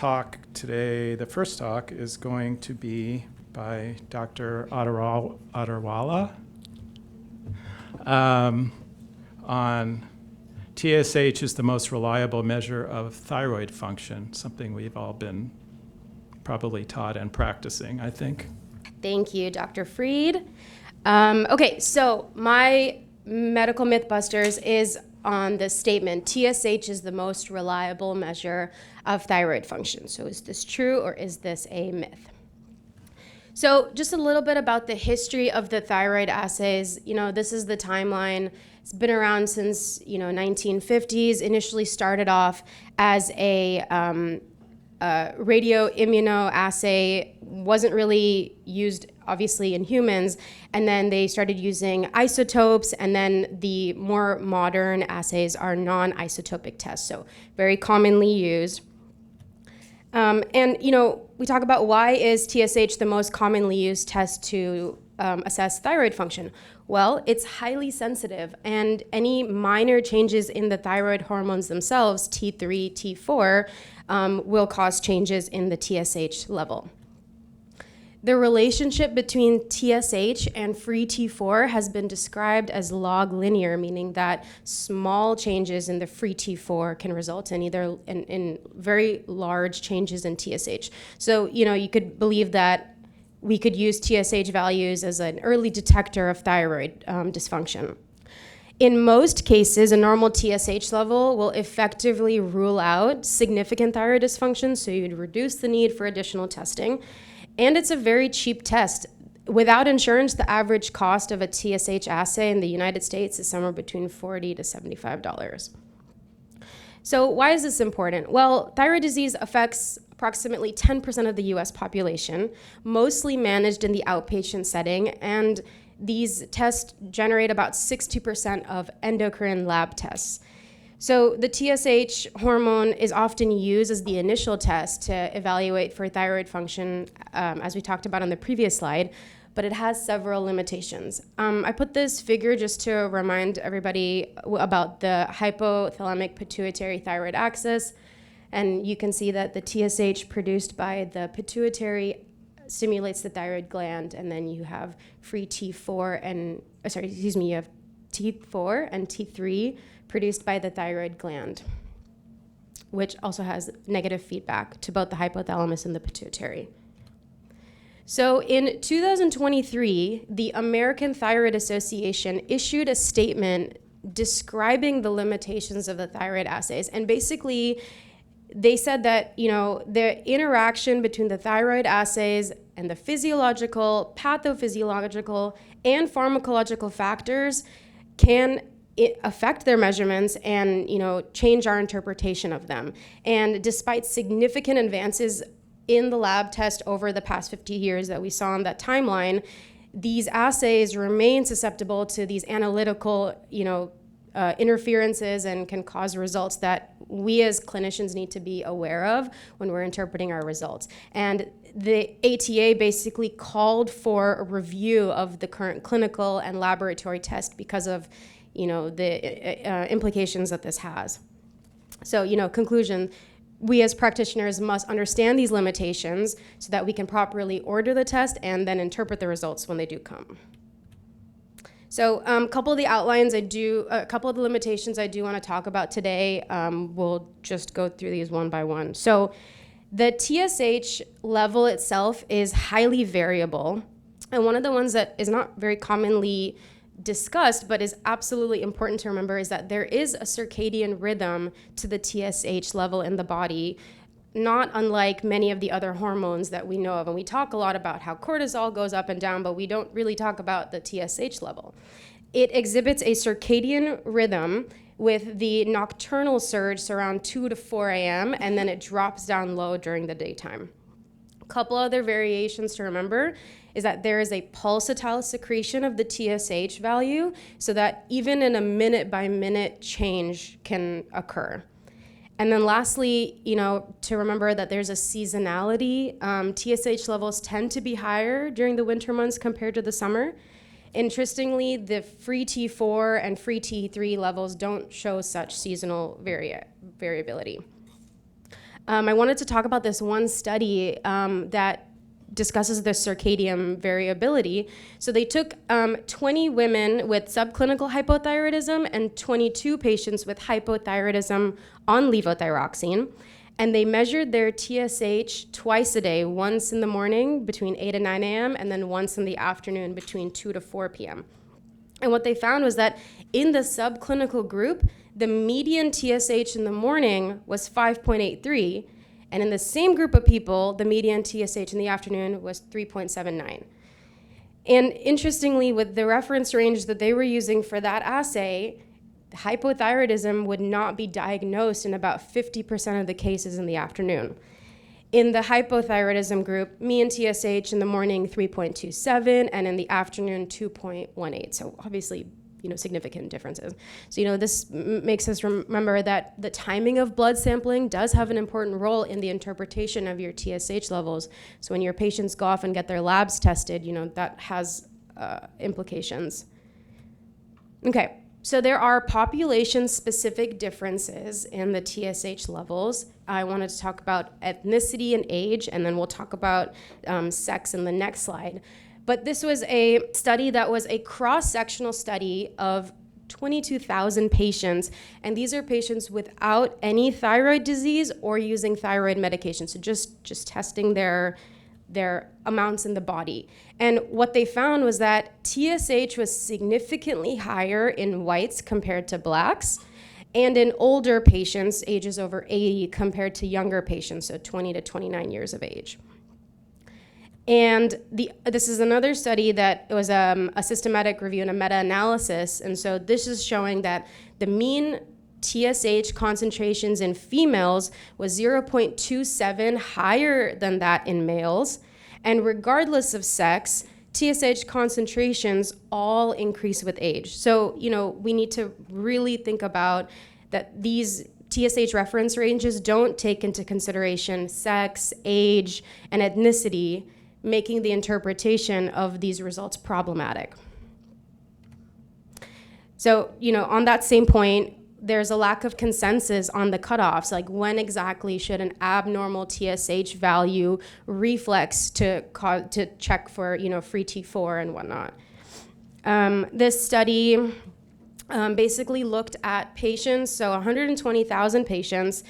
talk today, the first talk, is going to be by Dr. Atterwala on TSH is the most reliable measure of thyroid function, something we've all been probably taught and practicing, I think. Thank you, Dr. Freed. Okay, so my medical Mythbusters is on the statement, TSH is the most reliable measure of thyroid function. So is this true or is this a myth? So just a little bit about the history of the thyroid assays. This is the timeline. It's been around since, 1950s. Initially started off as a radioimmunoassay, wasn't really used obviously in humans, and then they started using isotopes, and then the more modern assays are non-isotopic tests, so very commonly used. We talk about why is TSH the most commonly used test to assess thyroid function. Well, it's highly sensitive, and any minor changes in the thyroid hormones themselves, T3, T4, will cause changes in the TSH level. The relationship between TSH and free T4 has been described as log linear, meaning that small changes in the free T4 can result in either in very large changes in TSH. So, you could believe that we could use TSH values as an early detector of thyroid dysfunction. In most cases, a normal TSH level will effectively rule out significant thyroid dysfunction, so you'd reduce the need for additional testing. And it's a very cheap test. Without insurance, the average cost of a TSH assay in the United States is somewhere between $40 to $75. So why is this important? Well, thyroid disease affects approximately 10% of the US population, mostly managed in the outpatient setting, and these tests generate about 60% of endocrine lab tests. So the TSH hormone is often used as the initial test to evaluate for thyroid function, as we talked about on the previous slide, but it has several limitations. I put this figure just to remind everybody about the hypothalamic pituitary thyroid axis, and you can see that the TSH produced by the pituitary stimulates the thyroid gland, and then you have free T4 and, you have T4 and T3 produced by the thyroid gland, which also has negative feedback to both the hypothalamus and the pituitary. So in 2023, the American Thyroid Association issued a statement describing the limitations of the thyroid assays. And basically, they said that, the interaction between the thyroid assays and the physiological, pathophysiological, and pharmacological factors can affect their measurements and change our interpretation of them. And despite significant advances in the lab test over the past 50 years that we saw on that timeline, these assays remain susceptible to these analytical interferences and can cause results that we as clinicians need to be aware of when we're interpreting our results. And the ATA basically called for a review of the current clinical and laboratory test because of the implications that this has. So, conclusion, we as practitioners must understand these limitations so that we can properly order the test and then interpret the results when they do come. So a couple of the limitations I do want to talk about today, we'll just go through these one by one. So the TSH level itself is highly variable. And one of the ones that is not very commonly discussed, but is absolutely important to remember, is that there is a circadian rhythm to the TSH level in the body, not unlike many of the other hormones that we know of. And we talk a lot about how cortisol goes up and down, but we don't really talk about the TSH level. It exhibits a circadian rhythm with the nocturnal surge around 2 to 4 a.m., and then it drops down low during the daytime. A couple other variations to remember is that there is a pulsatile secretion of the TSH value so that even in a minute-by-minute change can occur. And then lastly, to remember that there's a seasonality. TSH levels tend to be higher during the winter months compared to the summer. Interestingly, the free T4 and free T3 levels don't show such seasonal variability. I wanted to talk about this one study that discusses the circadian variability. So they took 20 women with subclinical hypothyroidism and 22 patients with hypothyroidism on levothyroxine, and they measured their TSH twice a day, once in the morning between 8 and 9 a.m., and then once in the afternoon between 2 to 4 p.m. And what they found was that in the subclinical group, the median TSH in the morning was 5.83, and in the same group of people, the median TSH in the afternoon was 3.79. And interestingly, with the reference range that they were using for that assay, hypothyroidism would not be diagnosed in about 50% of the cases in the afternoon. In the hypothyroidism group, mean TSH in the morning 3.27, and in the afternoon 2.18. So obviously, significant differences. So, this makes us remember that the timing of blood sampling does have an important role in the interpretation of your TSH levels. So when your patients go off and get their labs tested, that has implications. Okay, so there are population-specific differences in the TSH levels. I wanted to talk about ethnicity and age, and then we'll talk about sex in the next slide. But this was a study that was a cross-sectional study of 22,000 patients, and these are patients without any thyroid disease or using thyroid medication, so just testing their amounts in the body. And what they found was that TSH was significantly higher in whites compared to blacks, and in older patients, ages over 80, compared to younger patients, so 20 to 29 years of age. And this is another study that was a systematic review and a meta-analysis. And so this is showing that the mean TSH concentrations in females was 0.27 higher than that in males. And regardless of sex, TSH concentrations all increase with age. So, we need to really think about that these TSH reference ranges don't take into consideration sex, age, and ethnicity, making the interpretation of these results problematic. So, on that same point, there's a lack of consensus on the cutoffs, like when exactly should an abnormal TSH value reflex to check for, free T4 and whatnot. This study basically looked at patients, so 120,000 patients,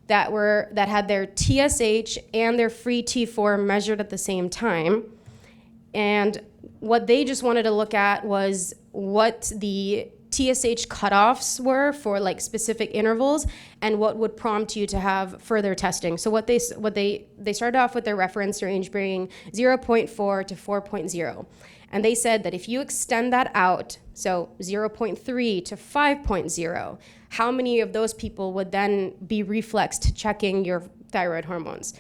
that had their TSH and their free T4 measured at the same time. And what they just wanted to look at was what the TSH cutoffs were for specific intervals and what would prompt you to have further testing. So what they started off with their reference range being 0.4 to 4.0. And they said that if you extend that out, so 0.3 to 5.0, how many of those people would then be reflexed checking your thyroid hormones?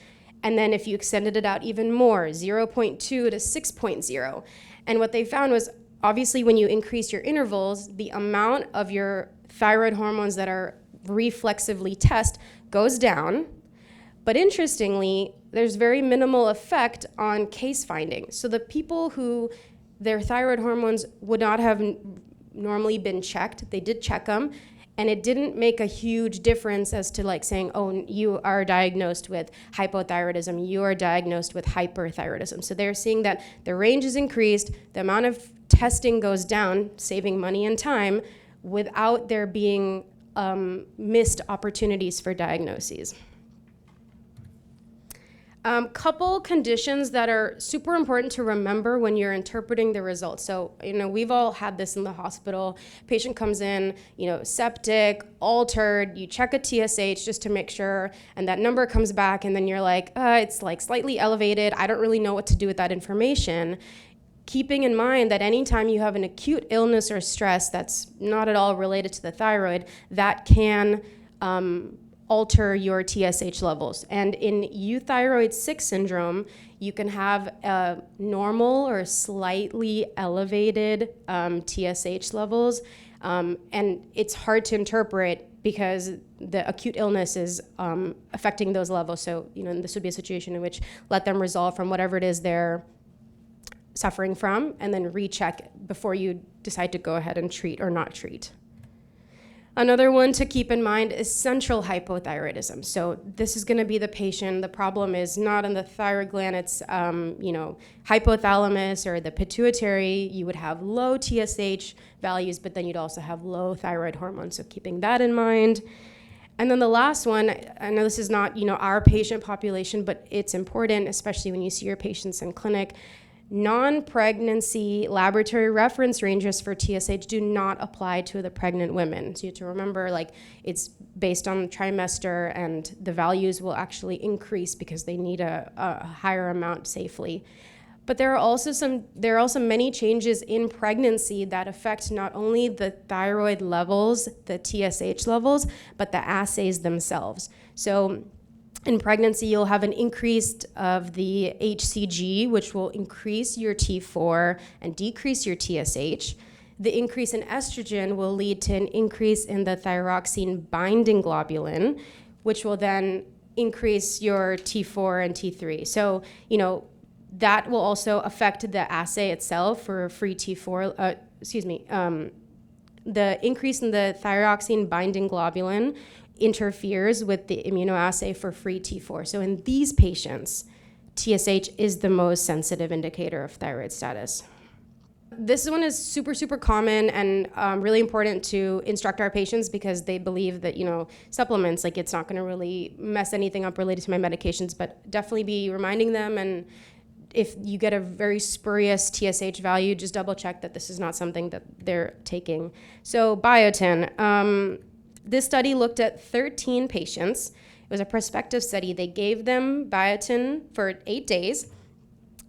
And then if you extended it out even more, 0.2 to 6.0. And what they found was, obviously, when you increase your intervals, the amount of your thyroid hormones that are reflexively tested goes down. But interestingly, there's very minimal effect on case finding. So the people who their thyroid hormones would not have normally been checked, they did check them, and it didn't make a huge difference as to saying, oh, you are diagnosed with hypothyroidism, you are diagnosed with hyperthyroidism. So they're seeing that the range is increased, the amount of testing goes down, saving money and time, without there being missed opportunities for diagnoses. Couple conditions that are super important to remember when you're interpreting the results. So, we've all had this in the hospital. Patient comes in, septic, altered, you check a TSH just to make sure, and that number comes back, and then you're like, it's slightly elevated. I don't really know what to do with that information. Keeping in mind that anytime you have an acute illness or stress that's not at all related to the thyroid, that can alter your TSH levels. And in euthyroid 6 syndrome, you can have a normal or slightly elevated TSH levels, and it's hard to interpret because the acute illness is affecting those levels. So, this would be a situation in which let them resolve from whatever it is they're suffering from, and then recheck before you decide to go ahead and treat or not treat. Another one to keep in mind is central hypothyroidism. So this is going to be the patient. The problem is not in the thyroid gland. It's hypothalamus or the pituitary. You would have low TSH values, but then you'd also have low thyroid hormone. So keeping that in mind. And then the last one, I know this is not our patient population, but it's important, especially when you see your patients in clinic. Non-pregnancy laboratory reference ranges for TSH do not apply to the pregnant women. So you have to remember, it's based on the trimester, and the values will actually increase because they need a higher amount safely. But there are also many changes in pregnancy that affect not only the thyroid levels, the TSH levels, but the assays themselves. So in pregnancy, you'll have an increase of the HCG, which will increase your T4 and decrease your TSH. The increase in estrogen will lead to an increase in the thyroxine binding globulin, which will then increase your T4 and T3. So, that will also affect the assay itself for free T4, the increase in the thyroxine binding globulin interferes with the immunoassay for free T4. So in these patients, TSH is the most sensitive indicator of thyroid status. This one is super, super common and really important to instruct our patients because they believe that, supplements, it's not going to really mess anything up related to my medications, but definitely be reminding them. And if you get a very spurious TSH value, just double check that this is not something that they're taking. So biotin. This study looked at 13 patients. It was a prospective study. They gave them biotin for 8 days,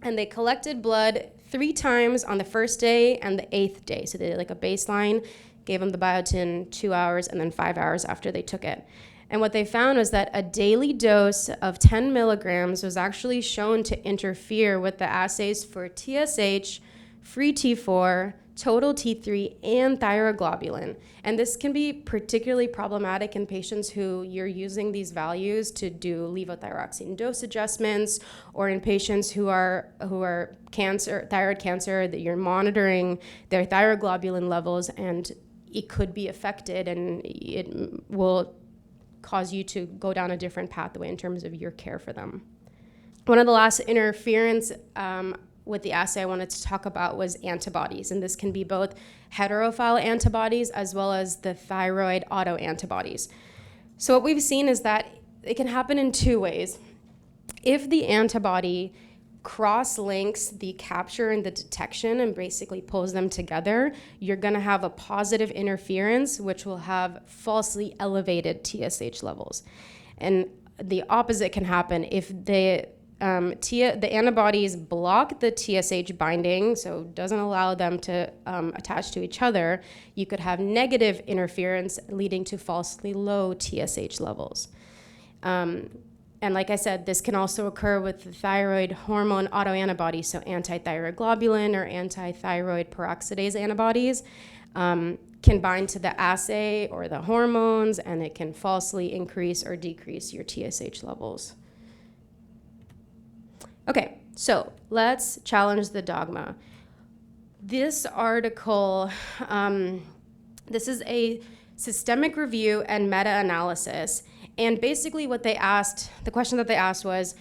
and they collected blood 3 times on the first day and the 8th day. So they did a baseline, gave them the biotin 2 hours, and then 5 hours after they took it. And what they found was that a daily dose of 10 milligrams was actually shown to interfere with the assays for TSH, free T4, total T3, and thyroglobulin. And this can be particularly problematic in patients who you're using these values to do levothyroxine dose adjustments, or in patients who are thyroid cancer, that you're monitoring their thyroglobulin levels, and it could be affected, and it will cause you to go down a different pathway in terms of your care for them. One of the last interference with the assay I wanted to talk about was antibodies, and this can be both heterophile antibodies as well as the thyroid autoantibodies. So what we've seen is that it can happen in 2 ways. If the antibody cross-links the capture and the detection and basically pulls them together, you're going to have a positive interference, which will have falsely elevated TSH levels. And the opposite can happen if the antibodies block the TSH binding, so doesn't allow them to attach to each other. You could have negative interference leading to falsely low TSH levels. And like I said, this can also occur with the thyroid hormone autoantibodies, so antithyroid globulin or antithyroid peroxidase antibodies can bind to the assay or the hormones, and it can falsely increase or decrease your TSH levels. Okay, so let's challenge the dogma. This article, this is a systemic review and meta-analysis. And basically the question that they asked was,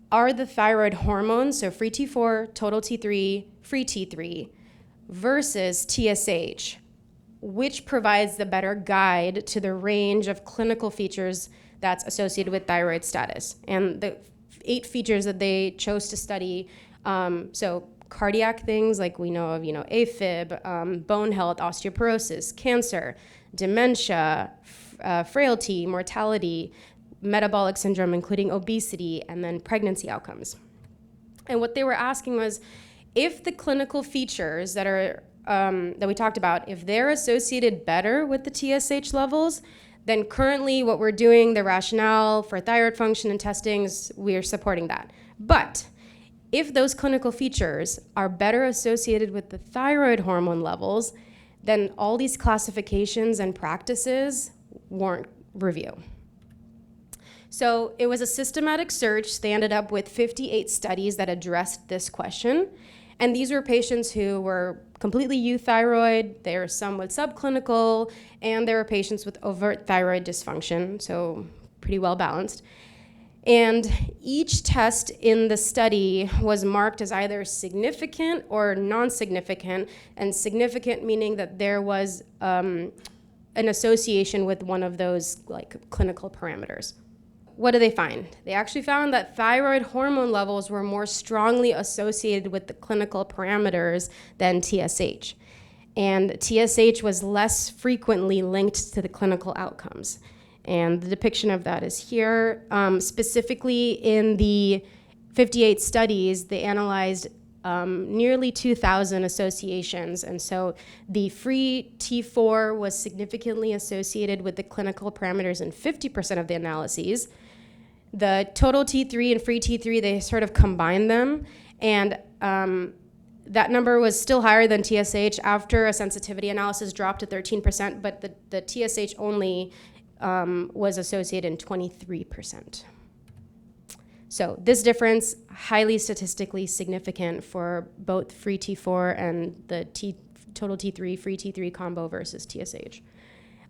are the thyroid hormones, so free T4, total T3, free T3, versus TSH, which provides the better guide to the range of clinical features that's associated with thyroid status? And the 8 features that they chose to study, so cardiac things like we know of, AFib, bone health, osteoporosis, cancer, dementia, frailty, mortality, metabolic syndrome, including obesity, and then pregnancy outcomes. And what they were asking was, if the clinical features that we talked about, if they're associated better with the TSH levels, then currently what we're doing, the rationale for thyroid function and testings, we're supporting that. But if those clinical features are better associated with the thyroid hormone levels, then all these classifications and practices warrant review. So it was a systematic search. They ended up with 58 studies that addressed this question. And these were patients who were completely euthyroid, there were some with subclinical, and there were patients with overt thyroid dysfunction, so pretty well balanced. And each test in the study was marked as either significant or non-significant, and significant meaning that there was an association with one of those like clinical parameters. What do they find? They actually found that thyroid hormone levels were more strongly associated with the clinical parameters than TSH. And TSH was less frequently linked to the clinical outcomes. And the depiction of that is here. Specifically in the 58 studies, they analyzed nearly 2,000 associations. And so the free T4 was significantly associated with the clinical parameters in 50% of the analyses. The total T3 and free T3, they sort of combined them. And that number was still higher than TSH after a sensitivity analysis dropped to 13%, but the TSH only was associated in 23%. So this difference, highly statistically significant for both free T4 and the total T3, free T3 combo versus TSH.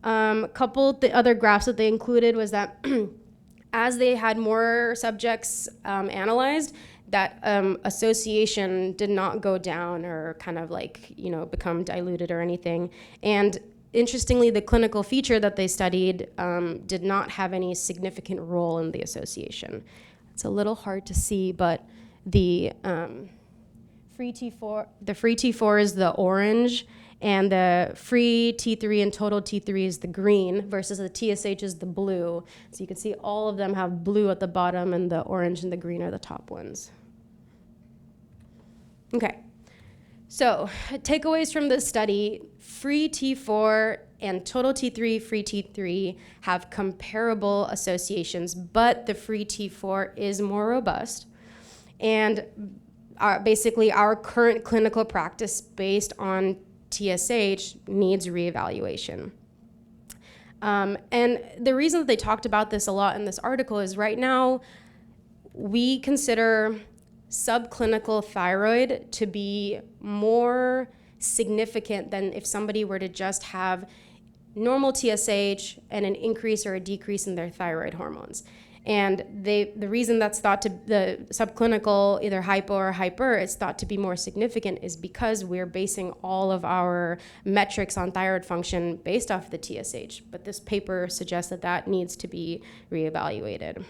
The other graphs that they included was that as they had more subjects analyzed, that association did not go down or kind of like, become diluted or anything. And interestingly, the clinical feature that they studied did not have any significant role in the association. It's a little hard to see, but the free T4 is the orange, and the free T3 and total T3 is the green, versus the TSH is the blue. So you can see all of them have blue at the bottom, and the orange and the green are the top ones. Okay. So, takeaways from this study: free T4 and total T3, free T3 have comparable associations, but the free T4 is more robust. And basically, our current clinical practice based on TSH needs reevaluation. And the reason that they talked about this a lot in this article is right now we consider subclinical thyroid to be more significant than if somebody were to just have normal TSH and an increase or a decrease in their thyroid hormones. And the reason that's thought to the subclinical, either hypo or hyper, is thought to be more significant is because we're basing all of our metrics on thyroid function based off the TSH. But this paper suggests that that needs to be reevaluated.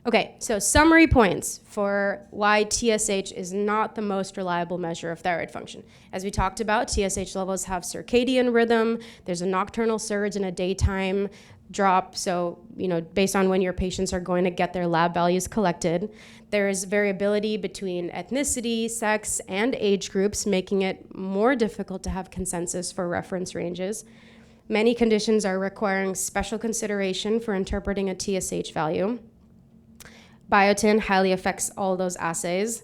Okay, so summary points for why TSH is not the most reliable measure of thyroid function. As we talked about, TSH levels have circadian rhythm. There's a nocturnal surge and a daytime drop, so based on when your patients are going to get their lab values collected. There is variability between ethnicity, sex, and age groups, making it more difficult to have consensus for reference ranges. Many conditions are requiring special consideration for interpreting a TSH value. Biotin highly affects all those assays.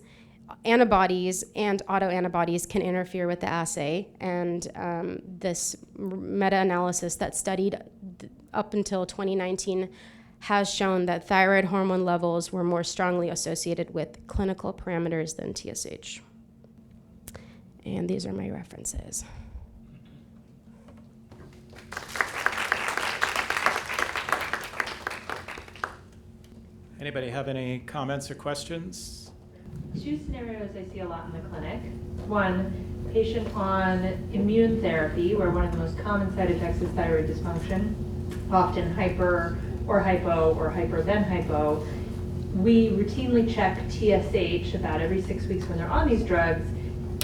Antibodies and autoantibodies can interfere with the assay, and this meta-analysis that studied up until 2019 has shown that thyroid hormone levels were more strongly associated with clinical parameters than TSH. And these are my references. Anybody have any comments or questions? Two scenarios I see a lot in the clinic. One, patient on immune therapy, where one of the most common side effects is thyroid dysfunction, often hyper or hyper then hypo. We routinely check TSH about every 6 weeks when they're on these drugs.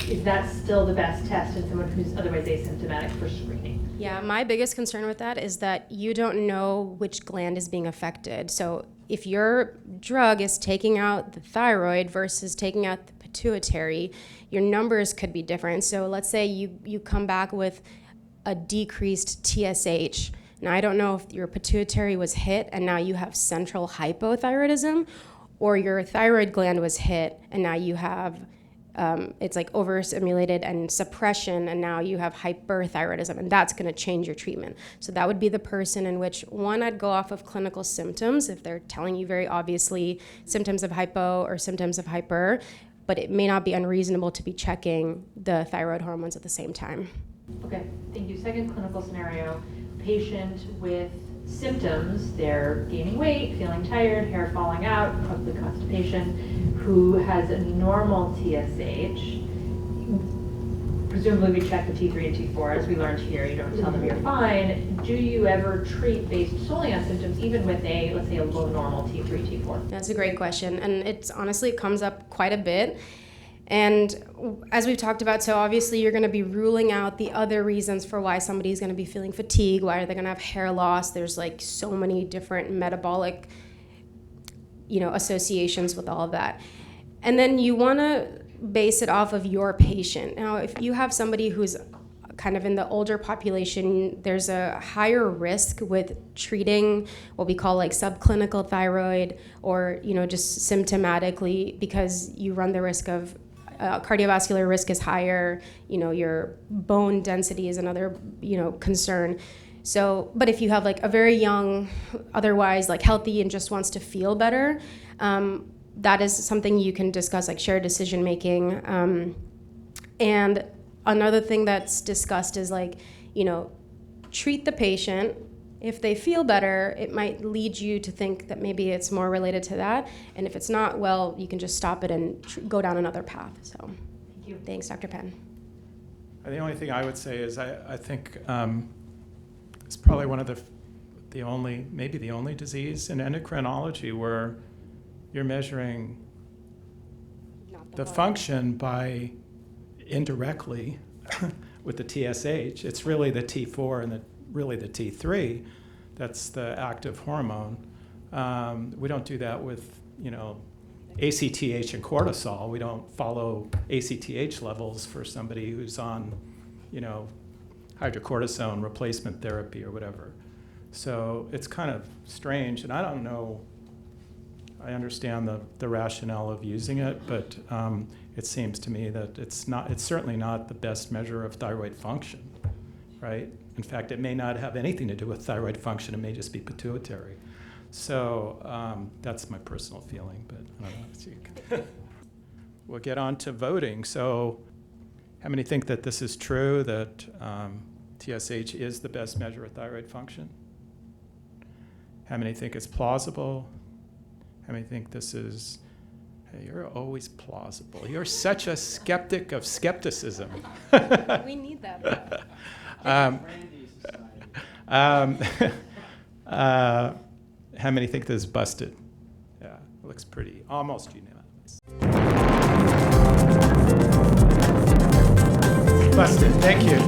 Is that still the best test in someone who's otherwise asymptomatic for screening? Yeah, my biggest concern with that is that you don't know which gland is being affected. So if your drug is taking out the thyroid versus taking out the pituitary, your numbers could be different. So let's say you come back with a decreased TSH. Now, I don't know if your pituitary was hit and now you have central hypothyroidism, or your thyroid gland was hit and now you have it's like overstimulated and suppression, and now you have hyperthyroidism, and that's going to change your treatment. So that would be the person in which, one, I'd go off of clinical symptoms if they're telling you very obviously symptoms of hypo or symptoms of hyper. but it may not be unreasonable to be checking the thyroid hormones at the same time. Okay, thank you. Second clinical scenario, patient with symptoms, they're gaining weight, feeling tired, hair falling out, probably constipation, who has a normal TSH. Presumably we check the T3 and T4, as we learned here, you don't tell them you're fine. Do you ever treat based solely on symptoms, even with a, let's say, a low normal T3, T4? That's a great question, and it's honestly, it comes up quite a bit. And as we've talked about, so obviously you're going to be ruling out the other reasons for why somebody's going to be feeling fatigue, why are they going to have hair loss. There's like so many different metabolic, associations with all of that. And then you want to base it off of your patient. Now, if you have somebody who's kind of in the older population, there's a higher risk with treating what we call like subclinical thyroid or, just symptomatically, because you run the risk of cardiovascular risk is higher, your bone density is another, concern. So, but if you have like a very young, otherwise like healthy and just wants to feel better, that is something you can discuss, like shared decision making. And another thing that's discussed is like, treat the patient. If they feel better, it might lead you to think that maybe it's more related to that. And if it's not, well, you can just stop it and go down another path. So Thank you. Thanks, Dr. Penn. The only thing I would say is I think it's probably one of the only, maybe the only disease in endocrinology where you're measuring the function by indirectly with the TSH. It's really the T4 and really the T3 that's the active hormone. We don't do that with ACTH and cortisol. We don't follow ACTH levels for somebody who's on hydrocortisone replacement therapy or whatever. So it's kind of strange, and I don't know, I understand the rationale of using it, but it seems to me that it's certainly not the best measure of thyroid function, right? In fact, it may not have anything to do with thyroid function. It may just be pituitary. So that's my personal feeling, but I don't know. We'll get on to voting. So how many think that this is true, that TSH is the best measure of thyroid function? How many think it's plausible? How many think this is, hey, you're always plausible. You're such a skeptic of skepticism. We need that. How many think this is busted? Yeah, it looks pretty, almost unanimous. Busted, thank you.